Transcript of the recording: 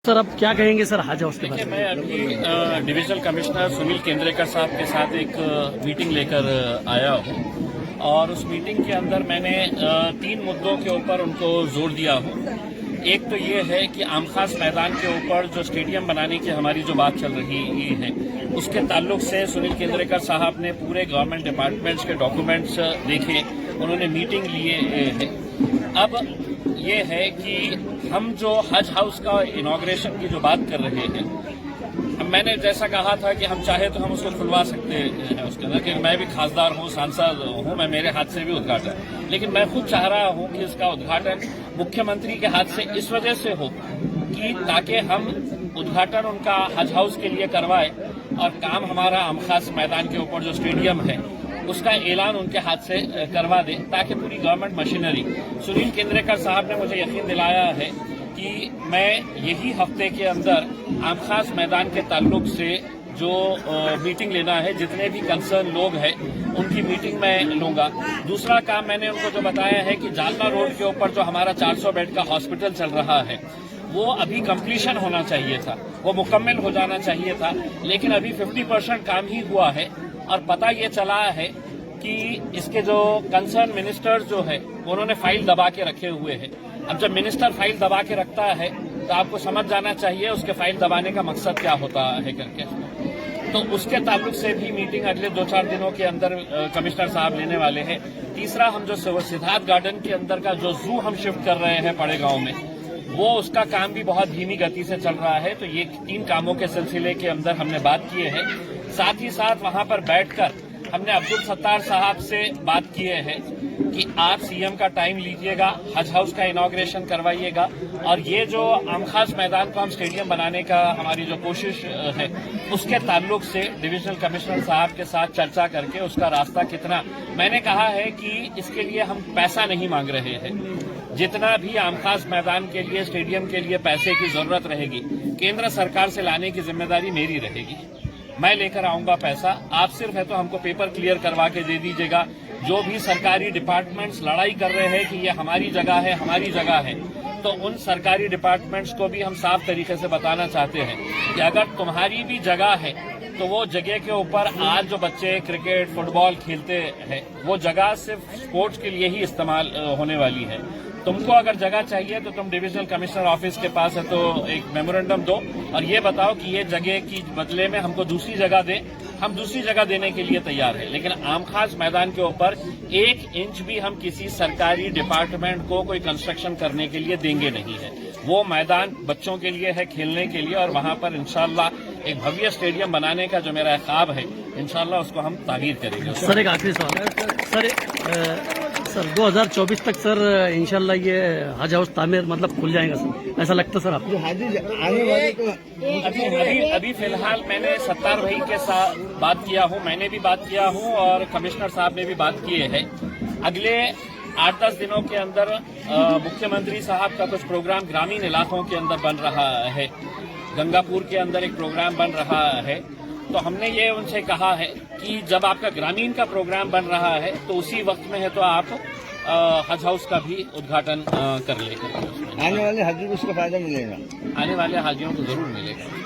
Sir अब क्या कहेंगे सर हज हाउस के बारे में? मैं अभी डिविजनल कमिश्नर सुनील केंद्रेकर साहब के साथ एक मीटिंग लेकर आया हूं और उस मीटिंग के अंदर मैंने 3 मुद्दों के ऊपर उनको जोर दिया हूं। एक तो ये है कि आमखास मैदान के ऊपर जो स्टेडियम बनाने की हमारी जो बात चल रही है उसके ताल्लुक से सुनील केंद्रेकर साहब ने पूरे गवर्नमेंट डिपार्टमेंट्स के डॉक्यूमेंट्स देखे, उन्होंने मीटिंग लिए है। अब ये है कि हम जो हज हाउस का इनॉग्रेशन की जो बात कर रहे हैं, मैंने जैसा कहा था कि हम चाहे तो हम उसको खुलवा सकते हैं उसके अंदर, क्योंकि मैं भी खासदार हूँ, सांसद हूँ, मैं मेरे हाथ से भी उद्घाटन, लेकिन मैं खुद चाह रहा हूँ कि इसका उद्घाटन मुख्यमंत्री के हाथ से इस वजह से हो कि ताकि हम उद्घाटन उनका हज हाउस के लिए करवाए और काम हमारा आमखास मैदान के ऊपर जो स्टेडियम है उसका ऐलान उनके हाथ से करवा दे, ताकि पूरी गवर्नमेंट मशीनरी। सुनील केंद्रेकर साहब ने मुझे यकीन दिलाया है कि मैं यही हफ्ते के अंदर आमखास मैदान के ताल्लुक से जो मीटिंग लेना है, जितने भी कंसर्न लोग हैं उनकी मीटिंग मैं लूंगा। दूसरा काम मैंने उनको जो बताया है कि जालना रोड के ऊपर जो हमारा 400 बेड का हॉस्पिटल चल रहा है वो अभी कंप्लीशन होना चाहिए था, वो मुकम्मल हो जाना चाहिए था, लेकिन अभी 50% काम ही हुआ है। और पता ये चला है कि इसके जो कंसर्न मिनिस्टर जो है उन्होंने फाइल दबा के रखे हुए हैं। अब जब मिनिस्टर फाइल दबा के रखता है तो आपको समझ जाना चाहिए उसके फाइल दबाने का मकसद क्या होता है करके। तो उसके ताल्लुक से भी मीटिंग अगले 2-4 दिनों के अंदर कमिश्नर साहब लेने वाले हैं। तीसरा, हम जो सिद्धार्थ गार्डन के अंदर का जो जू हम शिफ्ट कर रहे हैं पड़े गांव में, वो उसका काम भी बहुत धीमी गति से चल रहा है। तो ये 3 कामों के सिलसिले के अंदर हमने बात किए हैं। साथ ही साथ वहां पर बैठकर हमने अब्दुल सत्तार साहब से बात किए हैं कि आप सीएम का टाइम लीजिएगा, हज हाउस का इनॉग्रेशन करवाइएगा और ये जो आमखास मैदान को हम स्टेडियम बनाने का हमारी जो कोशिश है उसके ताल्लुक से डिविजनल कमिश्नर साहब के साथ चर्चा करके उसका रास्ता कितना, मैंने कहा है कि इसके लिए हम पैसा नहीं मांग रहे हैं। जितना भी आमखास मैदान के लिए, स्टेडियम के लिए पैसे की जरूरत रहेगी, केंद्र सरकार से लाने की जिम्मेदारी मेरी रहेगी। मैं लेकर आऊंगा पैसा, आप सिर्फ है तो हमको पेपर क्लियर करवा के दे दीजिएगा। जो भी सरकारी डिपार्टमेंट्स लड़ाई कर रहे हैं कि ये हमारी जगह है, हमारी जगह है, तो उन सरकारी डिपार्टमेंट्स को भी हम साफ तरीके से बताना चाहते हैं कि अगर तुम्हारी भी जगह है तो वो जगह के ऊपर आज जो बच्चे क्रिकेट, फुटबॉल खेलते हैं वो जगह सिर्फ स्पोर्ट्स के लिए ही इस्तेमाल होने वाली है। तुमको अगर जगह चाहिए तो तुम डिविजनल कमिश्नर ऑफिस के पास है तो एक मेमोरेंडम दो और ये बताओ कि ये जगह की बदले में हमको दूसरी जगह दे, हम दूसरी जगह देने के लिए तैयार है। लेकिन आमखास मैदान के ऊपर 1 इंच भी हम किसी सरकारी डिपार्टमेंट को कोई कंस्ट्रक्शन करने के लिए देंगे नहीं है। वो मैदान बच्चों के लिए है, खेलने के लिए, और वहां पर इंशाल्लाह एक भव्य स्टेडियम बनाने का जो मेरा ख्वाब है, इंशाल्लाह उसको हम तामीर करेंगे। सर एक आखिरी सवाल है सर 2024 तक सर इंशाल्लाह ये हज हाउस तामीर मतलब खुल जाएगा सर, ऐसा लगता है सर आपको? अभी फिलहाल मैंने सत्तार भाई के साथ बात किया हूँ, मैंने भी बात किया हूँ और कमिश्नर साहब ने भी बात किए हैं। अगले 8-10 दिनों के अंदर मुख्यमंत्री साहब का कुछ प्रोग्राम ग्रामीण इलाकों के अंदर बन रहा है, गंगापुर के अंदर एक प्रोग्राम बन रहा है। तो हमने ये उनसे कहा है कि जब आपका ग्रामीण का प्रोग्राम बन रहा है तो उसी वक्त में है तो आप हज हाउस का भी उद्घाटन कर लेकर आने वाले हाजियों को उसका फायदा मिलेगा, आने वाले हाजियों को जरूर मिलेगा।